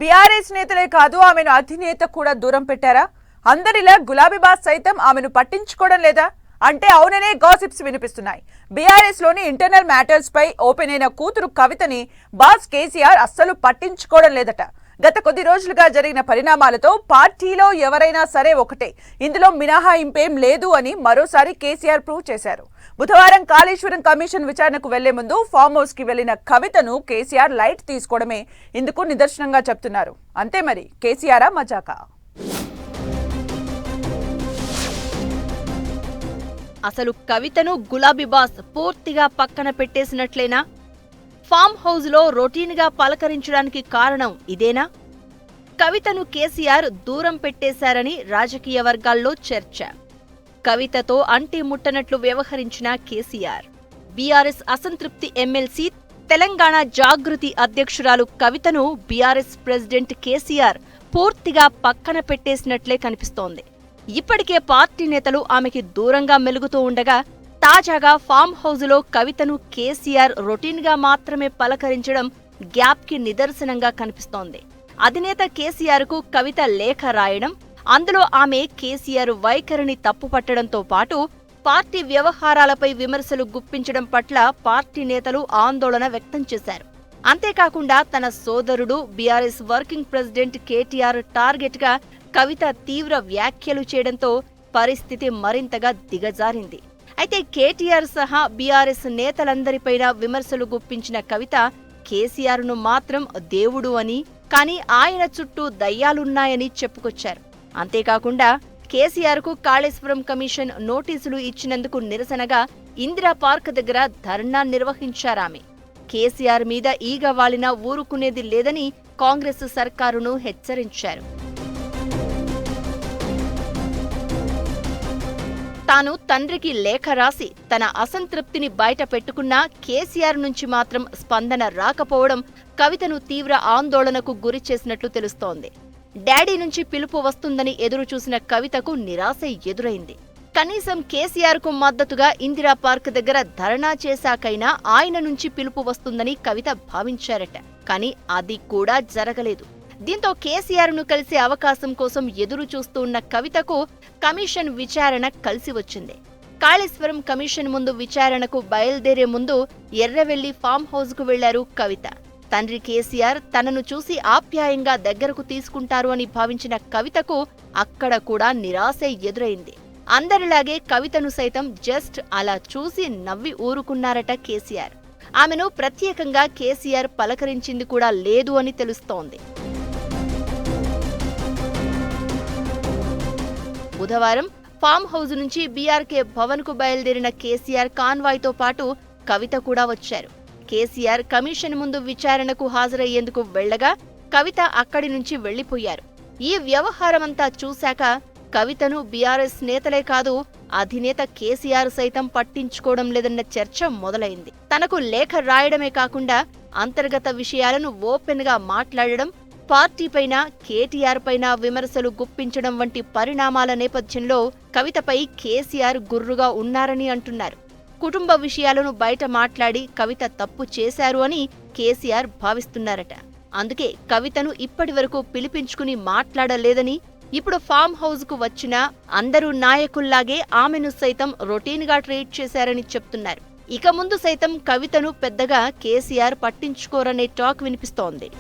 BRS నేతలే కాదు ఆమెను అధినేత కూడా దూరం పెట్టారా? అందరిలా గులాబీ బాస్ సైతం ఆమెను పట్టించుకోవడం లేదా అంటే అవుననే గాసిప్స్ వినిపిస్తున్నాయి. బీఆర్ఎస్ లోని ఇంటర్నల్ మ్యాటర్స్ పై ఓపెన్ అయిన కూతురు కవితని బాస్ కేసీఆర్ అస్సలు పట్టించుకోవడం లేదట. గత కొద్ది రోజులుగా జరిగిన పరిణామాలతో పార్టీలో ఎవరైనా సరే ఒకటే, ఇందులో మినహాయింపేం లేదు అని మరోసారి కేసీఆర్ ప్రూవ్ చేశారు. బుధవారం కాళేశ్వరం కమిషన్ విచారణకు వెళ్లే ముందు ఫామ్ హౌస్ కి వెళ్లిన కవితను కేసీఆర్ లైట్ తీసుకోవడమే ఇందుకు నిదర్శనంగా చెప్తున్నారు. అంతే మరి కేసీఆర్ మజాకా? అసలు కవితను గులాబీ బాస్ పూర్తిగా పక్కన పెట్టేసినట్లేనా? ఫామ్ హౌస్ లో రొటీన్గా పలకరించడానికి కారణం ఇదేనా? కవితను కేసీఆర్ దూరం పెట్టేశారని రాజకీయ వర్గాల్లో చర్చ. కవితతో అంటి ముట్టనట్లు వ్యవహరించిన కేసీఆర్, బీఆర్ఎస్ అసంతృప్తి ఎమ్మెల్సీ, తెలంగాణ జాగృతి అధ్యక్షురాలు కవితను బీఆర్ఎస్ ప్రెసిడెంట్ కేసీఆర్ పూర్తిగా పక్కన పెట్టేసినట్లే కనిపిస్తోంది. ఇప్పటికే పార్టీ నేతలు ఆమెకి దూరంగా మెలుగుతూ ఉండగా తాజాగా ఫామ్ హౌజులో కవితను కేసీఆర్ రొటీన్గా మాత్రమే పలకరించడం గ్యాప్కి నిదర్శనంగా కనిపిస్తోంది. అధినేత కేసీఆర్కు కవిత లేఖ రాయడం, అందులో ఆమె కేసీఆర్ వైఖరిని తప్పుపట్టడంతో పాటు పార్టీ వ్యవహారాలపై విమర్శలు గుప్పించడం పట్ల పార్టీ నేతలు ఆందోళన వ్యక్తం చేశారు. అంతేకాకుండా తన సోదరుడు బీఆర్ఎస్ వర్కింగ్ ప్రెసిడెంట్ కేటీఆర్ టార్గెట్గా కవిత తీవ్ర వ్యాఖ్యలు చేయడంతో పరిస్థితి మరింతగా దిగజారింది. అయితే కేటీఆర్ సహా బీఆర్ఎస్ నేతలందరిపైన విమర్శలు గుప్పించిన కవిత కేసీఆర్ను మాత్రం దేవుడు అని, కానీ ఆయన చుట్టూ దయ్యాలున్నాయని చెప్పుకొచ్చారు. అంతేకాకుండా కేసీఆర్కు కాళేశ్వరం కమిషన్ నోటీసులు ఇచ్చినందుకు నిరసనగా ఇందిరా పార్క్ దగ్గర ధర్నా నిర్వహించారామె. కేసీఆర్ మీద ఈగ వాలినా ఊరుకునేది లేదని కాంగ్రెస్ సర్కారును హెచ్చరించారు. తాను తండ్రికి లేఖ రాసి తన అసంతృప్తిని బయట పెట్టుకున్నా కేసీఆర్ నుంచి మాత్రం స్పందన రాకపోవడం కవితను తీవ్ర ఆందోళనకు గురి చేసినట్లు తెలుస్తోంది. డాడీ నుంచి పిలుపు వస్తుందని ఎదురుచూసిన కవితకు నిరాశ ఎదురైంది. కనీసం కేసీఆర్కు మద్దతుగా ఇందిరా పార్క్ దగ్గర ధర్నా చేశాకైనా ఆయన నుంచి పిలుపు వస్తుందని కవిత భావించారట. కానీ అది కూడా జరగలేదు. దీంతో కేసీఆర్ను కలిసే అవకాశం కోసం ఎదురు చూస్తూ ఉన్న కవితకు కమిషన్ విచారణ కలిసి వచ్చింది. కాళేశ్వరం కమిషన్ ముందు విచారణకు బయలుదేరే ముందు ఎర్రవెల్లి ఫామ్ హౌస్కు వెళ్లారు కవిత. తండ్రి కేసీఆర్ తనను చూసి ఆప్యాయంగా దగ్గరకు తీసుకుంటారు అని భావించిన కవితకు అక్కడ కూడా నిరాశ ఎదురైంది. అందరిలాగే కవితను సైతం జస్ట్ అలా చూసి నవ్వి ఊరుకున్నారట కేసీఆర్. ఆమెను ప్రత్యేకంగా కేసీఆర్ పలకరించింది కూడా లేదు అని తెలుస్తోంది. బుధవారం ఫామ్ హౌస్ నుంచి బీఆర్కే భవన్కు బయలుదేరిన కేసీఆర్ కాన్వాయ్తో పాటు కవిత కూడా వచ్చారు. కేసీఆర్ కమిషన్ ముందు విచారణకు హాజరయ్యేందుకు వెళ్లగా కవిత అక్కడి నుంచి వెళ్లిపోయారు. ఈ వ్యవహారమంతా చూశాక కవితను బీఆర్ఎస్ నేతలే కాదు అధినేత కేసీఆర్ సైతం పట్టించుకోవడం లేదన్న చర్చ మొదలైంది. తనకు లేఖ రాయడమే కాకుండా అంతర్గత విషయాలను ఓపెన్గా మాట్లాడడం, పార్టీపైన కేటీఆర్ పైన విమర్శలు గుప్పించడం వంటి పరిణామాల నేపథ్యంలో కవితపై కేసీఆర్ గుర్రుగా ఉన్నారని అంటున్నారు. కుటుంబ విషయాలను బయట మాట్లాడి కవిత తప్పు చేశారు అని కేసీఆర్ భావిస్తున్నారట. అందుకే కవితను ఇప్పటివరకు పిలిపించుకుని మాట్లాడలేదని, ఇప్పుడు ఫామ్ హౌస్కు వచ్చిన అందరూ నాయకుల్లాగే ఆమెను సైతం రొటీన్గా ట్రీట్ చేశారని చెప్తున్నారు. ఇక ముందు సైతం కవితను పెద్దగా కేసీఆర్ పట్టించుకోరనే టాక్ వినిపిస్తోంది.